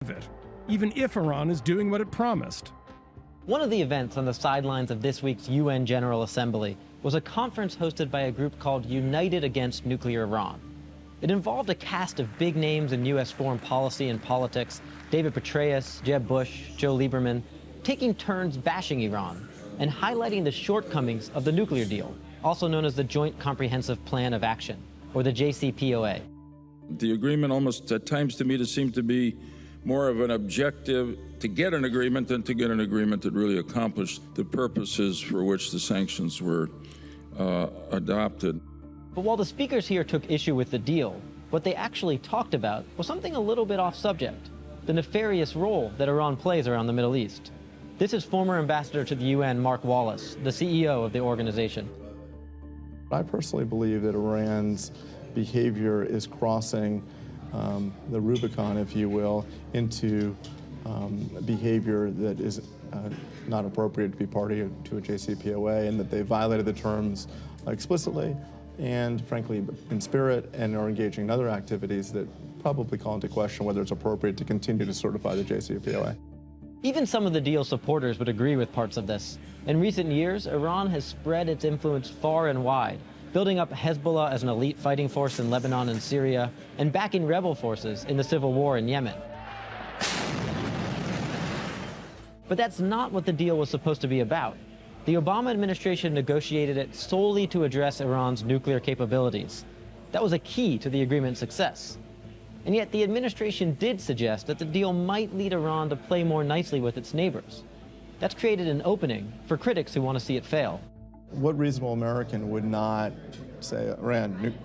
of it, even if Iran is doing what it promised. One of the events on the sidelines of this week's UN General Assembly was a conference hosted by a group called United Against Nuclear Iran. It involved a cast of big names in U.S. foreign policy and politics, David Petraeus, Jeb Bush, Joe Lieberman, taking turns bashing Iran and highlighting the shortcomings of the nuclear deal, also known as the Joint Comprehensive Plan of Action, or the JCPOA. The agreement almost at times to me to seem to be more of an objective to get an agreement than to get an agreement that really accomplished the purposes for which the sanctions were adopted. But while the speakers here took issue with the deal, what they actually talked about was something a little bit off subject: the nefarious role that Iran plays around the Middle East. This is former ambassador to the UN, Mark Wallace, the CEO of the organization. I personally believe that Iran's behavior is crossing the Rubicon, if you will, into behavior that is not appropriate to be party to a JCPOA, and that they violated the terms explicitly and, frankly, in spirit, and are engaging in other activities that probably call into question whether it's appropriate to continue to certify the JCPOA. Even some of the deal supporters would agree with parts of this. In recent years, Iran has spread its influence far and wide, building up Hezbollah as an elite fighting force in Lebanon and Syria, and backing rebel forces in the civil war in Yemen. But that's not what the deal was supposed to be about. The Obama administration negotiated it solely to address Iran's nuclear capabilities. That was a key to the agreement's success. And yet the administration did suggest that the deal might lead Iran to play more nicely with its neighbors. That's created an opening for critics who want to see it fail. What reasonable American would not say, Iran,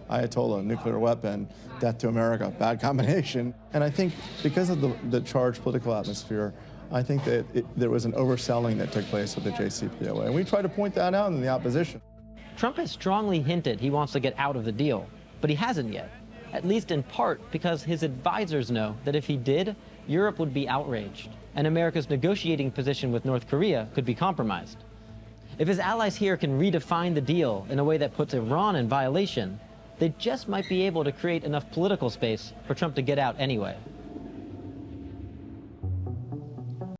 Ayatollah, nuclear weapon, death to America, bad combination? And I think because of the charged political atmosphere, I think that there was an overselling that took place with the JCPOA. And we try to point that out in the opposition. Trump has strongly hinted he wants to get out of the deal, but he hasn't yet, at least in part because his advisors know that if he did, Europe would be outraged, and America's negotiating position with North Korea could be compromised. If his allies here can redefine the deal in a way that puts Iran in violation, they just might be able to create enough political space for Trump to get out anyway.